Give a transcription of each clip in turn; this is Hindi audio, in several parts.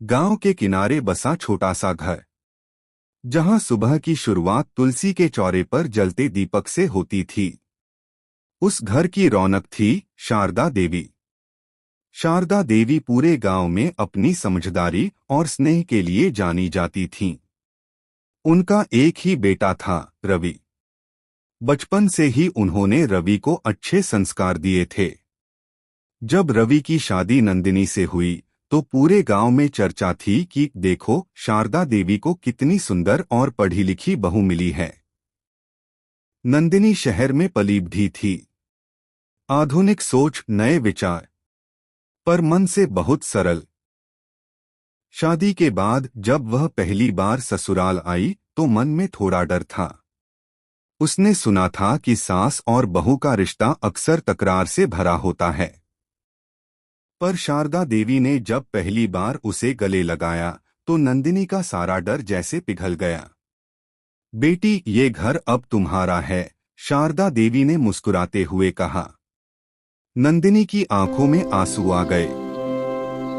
गांव के किनारे बसा छोटा सा घर, जहां सुबह की शुरुआत तुलसी के चौरे पर जलते दीपक से होती थी। उस घर की रौनक थी शारदा देवी। शारदा देवी पूरे गांव में अपनी समझदारी और स्नेह के लिए जानी जाती थीं। उनका एक ही बेटा था, रवि। बचपन से ही उन्होंने रवि को अच्छे संस्कार दिए थे। जब रवि की शादी नंदिनी से हुई तो पूरे गांव में चर्चा थी कि देखो, शारदा देवी को कितनी सुंदर और पढ़ी लिखी बहू मिली है। नंदिनी शहर में पली बढ़ी थी, आधुनिक सोच, नए विचार, पर मन से बहुत सरल। शादी के बाद जब वह पहली बार ससुराल आई तो मन में थोड़ा डर था। उसने सुना था कि सास और बहू का रिश्ता अक्सर तकरार से भरा होता है। पर शारदा देवी ने जब पहली बार उसे गले लगाया तो नंदिनी का सारा डर जैसे पिघल गया। बेटी, ये घर अब तुम्हारा है, शारदा देवी ने मुस्कुराते हुए कहा। नंदिनी की आंखों में आंसू आ गए।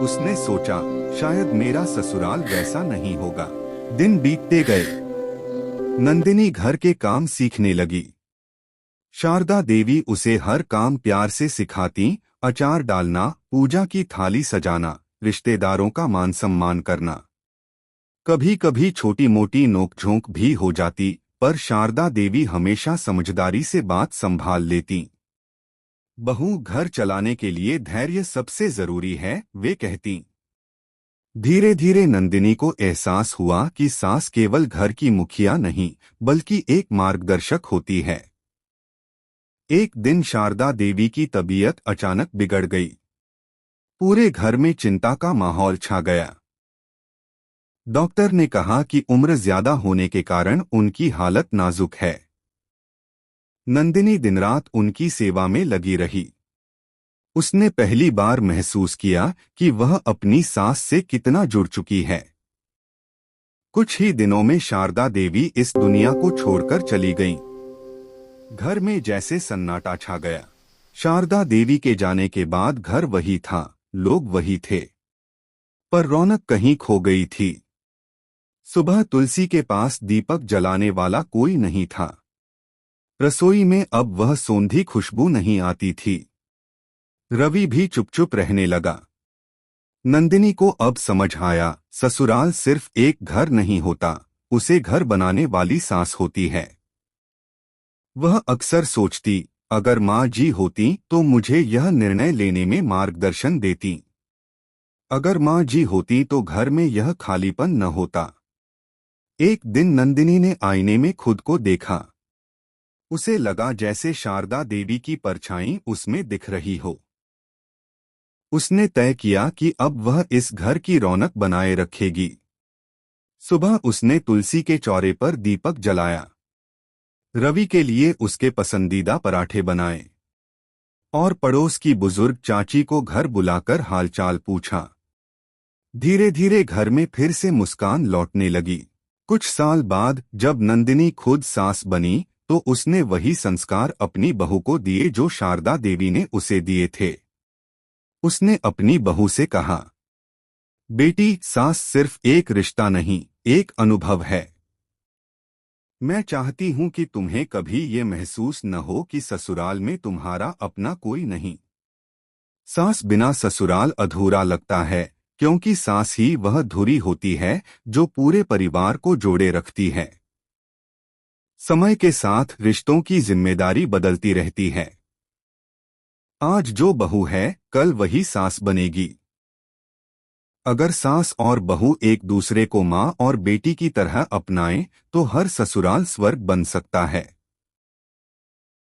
उसने सोचा, शायद मेरा ससुराल वैसा नहीं होगा। दिन बीतते गए। नंदिनी घर के काम सीखने लगी। शारदा देवी उसे हर काम प्यार से सिखाती, अचार डालना, पूजा की थाली सजाना, रिश्तेदारों का मान सम्मान करना। कभी कभी छोटी मोटी नोकझोंक भी हो जाती, पर शारदा देवी हमेशा समझदारी से बात संभाल लेती। बहू, घर चलाने के लिए धैर्य सबसे जरूरी है, वे कहती। धीरे धीरे नंदिनी को एहसास हुआ कि सास केवल घर की मुखिया नहीं, बल्कि एक मार्गदर्शक होती है। एक दिन शारदा देवी की तबीयत अचानक बिगड़ गई। पूरे घर में चिंता का माहौल छा गया। डॉक्टर ने कहा कि उम्र ज्यादा होने के कारण उनकी हालत नाजुक है। नंदिनी दिन रात उनकी सेवा में लगी रही। उसने पहली बार महसूस किया कि वह अपनी सास से कितना जुड़ चुकी है। कुछ ही दिनों में शारदा देवी इस दुनिया को छोड़कर चली गईं। घर में जैसे सन्नाटा छा गया। शारदा देवी के जाने के बाद घर वही था, लोग वही थे, पर रौनक कहीं खो गई थी। सुबह तुलसी के पास दीपक जलाने वाला कोई नहीं था। रसोई में अब वह सौंधी खुशबू नहीं आती थी। रवि भी चुप चुप रहने लगा। नंदिनी को अब समझ आया, ससुराल सिर्फ एक घर नहीं होता, उसे घर बनाने वाली सास होती है। वह अक्सर सोचती, अगर माँ जी होती तो मुझे यह निर्णय लेने में मार्गदर्शन देती। अगर माँ जी होती तो घर में यह खालीपन न होता। एक दिन नंदिनी ने आईने में खुद को देखा। उसे लगा जैसे शारदा देवी की परछाई उसमें दिख रही हो। उसने तय किया कि अब वह इस घर की रौनक बनाए रखेगी। सुबह उसने तुलसी के चौरे पर दीपक जलाया। रवि के लिए उसके पसंदीदा पराठे बनाए और पड़ोस की बुजुर्ग चाची को घर बुलाकर हालचाल पूछा। धीरे धीरे घर में फिर से मुस्कान लौटने लगी। कुछ साल बाद जब नंदिनी खुद सास बनी तो उसने वही संस्कार अपनी बहू को दिए जो शारदा देवी ने उसे दिए थे। उसने अपनी बहू से कहा, बेटी, सास सिर्फ एक रिश्ता नहीं, एक अनुभव है। मैं चाहती हूं कि तुम्हें कभी ये महसूस न हो कि ससुराल में तुम्हारा अपना कोई नहीं। सास बिना ससुराल अधूरा लगता है, क्योंकि सास ही वह धुरी होती है जो पूरे परिवार को जोड़े रखती है। समय के साथ रिश्तों की जिम्मेदारी बदलती रहती है। आज जो बहू है, कल वही सास बनेगी। अगर सास और बहू एक दूसरे को माँ और बेटी की तरह अपनाएं तो हर ससुराल स्वर्ग बन सकता है।